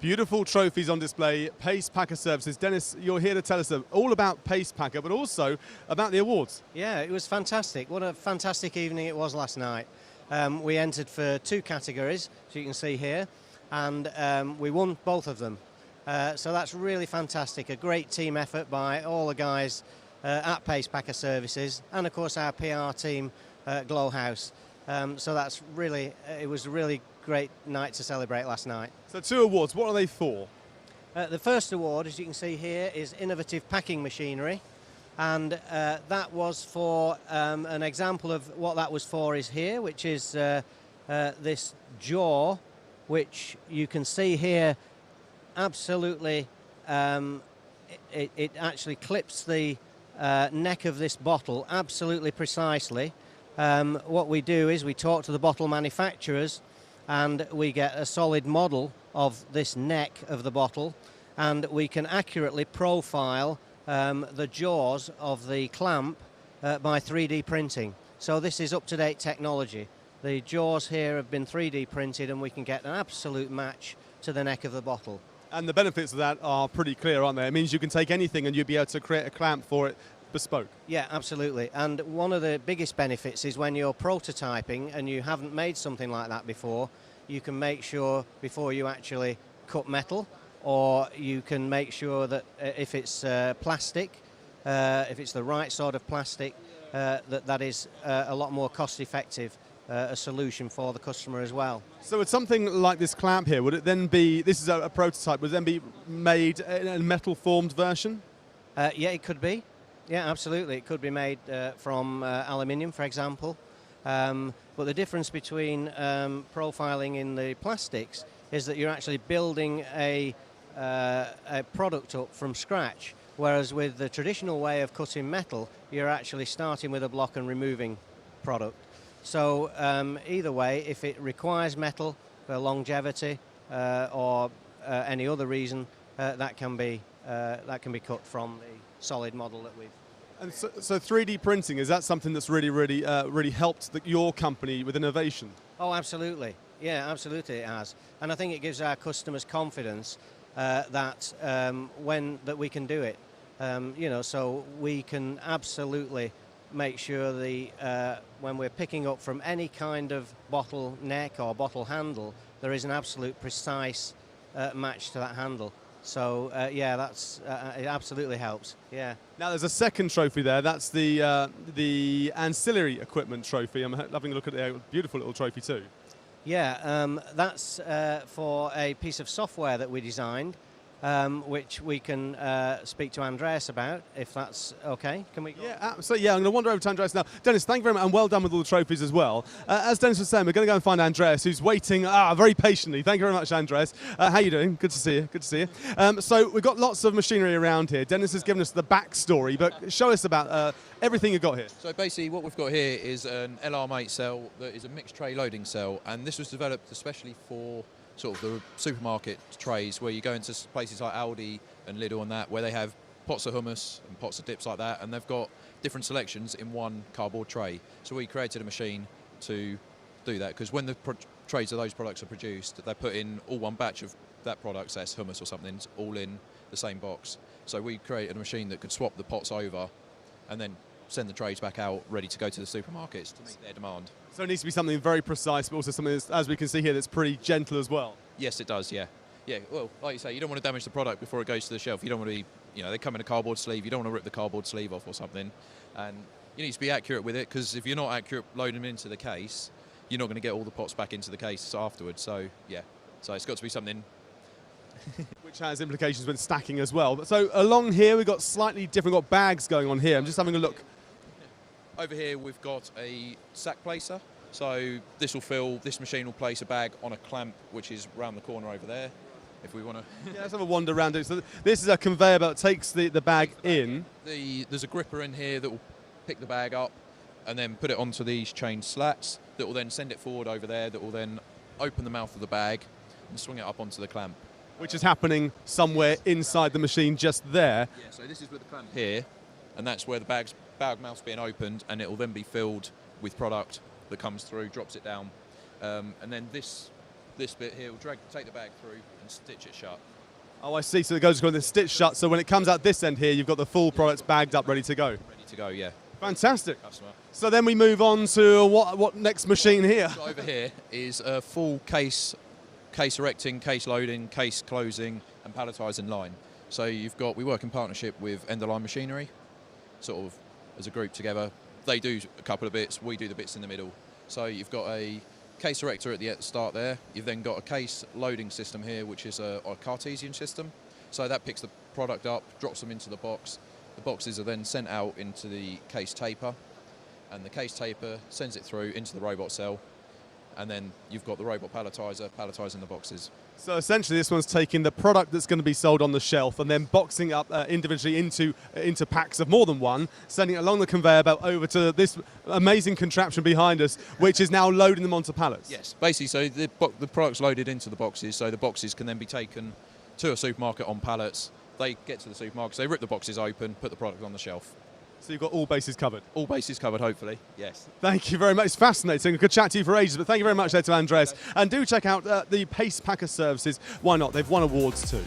Beautiful trophies on display, Pacepacker services. Dennis, you're here to tell us all about Pacepacker, but also about the awards. Yeah, it was fantastic. What a fantastic evening it was last night. We entered for 2 categories, as you can see here, and we won both of them. So that's really fantastic. A great team effort by all the guys at Pacepacker Services, and of course our PR team, Glowhouse. So that's really, it was a really great night to celebrate last night. So 2 awards, what are they for? The first award, as you can see here, is Innovative Packing Machinery, and that was for, an example of what that was for is here, which is this jaw, which you can see here absolutely, it actually clips the neck of this bottle absolutely precisely. What we do is we talk to the bottle manufacturers and we get a solid model of this neck of the bottle, and we can accurately profile the jaws of the clamp by 3D printing. So this is up-to-date technology. The jaws here have been 3D printed and we can get an absolute match to the neck of the bottle. And the benefits of that are pretty clear, aren't they? It means you can take anything and you'll be able to create a clamp for it bespoke. Yeah, absolutely. And one of the biggest benefits is when you're prototyping and you haven't made something like that before, you can make sure before you actually cut metal, or you can make sure that if it's plastic, if it's the right sort of plastic, that is a lot more cost-effective a solution for the customer as well. So with something like this clamp here, would it then be, this is a prototype, would it then be made in a metal-formed version? Yeah, it could be. Yeah, absolutely. It could be made from aluminium, for example. But the difference between profiling in the plastics is that you're actually building a product up from scratch, whereas with the traditional way of cutting metal, you're actually starting with a block and removing product. So either way, if it requires metal for longevity or any other reason, that can be cut from the solid model that we've. And so 3D printing, is that something that's really helped your company with innovation? Oh, absolutely. Yeah, absolutely it has. And I think it gives our customers confidence that we can do it. You know, so we can absolutely make sure when we're picking up from any kind of bottle neck or bottle handle, there is an absolute precise match to that handle. So yeah, it absolutely helps. Yeah. Now there's a second trophy there. That's the ancillary equipment trophy. I'm having a look at the beautiful little trophy too. Yeah, that's for a piece of software that we designed, which we can speak to Andreas about, if that's okay. Can we go? Yeah, absolutely. Yeah, I'm going to wander over to Andreas now. Dennis, thank you very much, and well done with all the trophies as well. As Dennis was saying, we're going to go and find Andreas, who's waiting very patiently. Thank you very much, Andreas. How you doing? Good to see you. Good to see you. So we've got lots of machinery around here. Dennis has given us the backstory, but show us about everything you've got here. So basically what we've got here is an LR-mate cell that is a mixed tray loading cell, and this was developed especially for sort of the supermarket trays where you go into places like Aldi and Lidl and that, where they have pots of hummus and pots of dips like that, and they've got different selections in one cardboard tray. So we created a machine to do that, because when the trays of those products are produced, they put in all one batch of that product, say it's hummus or something, all in the same box. So we created a machine that could swap the pots over and then send the trays back out ready to go to the supermarkets to meet their demand. So it needs to be something very precise, but also something, that's, as we can see here, that's pretty gentle as well. Yes, it does, yeah. Yeah, well, like you say, you don't want to damage the product before it goes to the shelf. You don't want to be, you know, they come in a cardboard sleeve, you don't want to rip the cardboard sleeve off or something. And you need to be accurate with it, because if you're not accurate loading them into the case, you're not going to get all the pots back into the case afterwards. So, yeah, so it's got to be something which has implications when stacking as well. So along here we've got slightly different, got bags going on here. I'm just having a look. Over here we've got a sack placer. So this machine will place a bag on a clamp which is round the corner over there, if we want to. Yeah, let's have a wander around it. So this is a conveyor belt that takes the bag in. There's a gripper in here that will pick the bag up and then put it onto these chain slats that will then send it forward over there, that will then open the mouth of the bag and swing it up onto the clamp. Which is happening somewhere inside the machine just there. Yeah, so this is with the clamp here, and that's where the bag mouth's being opened, and it will then be filled with product that comes through, drops it down, and then this this bit here will take the bag through and stitch it shut. Oh, I see. So it goes the stitch shut. So when it comes out this end here, you've got the full products bagged up, ready to go. Ready to go, yeah. Fantastic. Customer. So then we move on to what next machine here? So over here is a full case erecting, case loading, case closing, and palletising line. So we work in partnership with End of Line Machinery, sort of as a group together. They do a couple of bits, we do the bits in the middle. So you've got a case erector at the start there. You've then got a case loading system here, which is a Cartesian system. So that picks the product up, drops them into the box. The boxes are then sent out into the case taper, and the case taper sends it through into the robot cell, and then you've got the robot palletizer palletising the boxes. So essentially this one's taking the product that's going to be sold on the shelf and then boxing up individually into packs of more than one, sending it along the conveyor belt over to this amazing contraption behind us, which is now loading them onto pallets. Yes, basically, so the product's loaded into the boxes, so the boxes can then be taken to a supermarket on pallets. They get to the supermarkets, they rip the boxes open, put the product on the shelf. So you've got all bases covered. All bases covered, hopefully. Yes. Thank you very much. It's fascinating. I could chat to you for ages, but thank you very much there to Andres. And do check out the Pacepacker services. Why not? They've won awards too.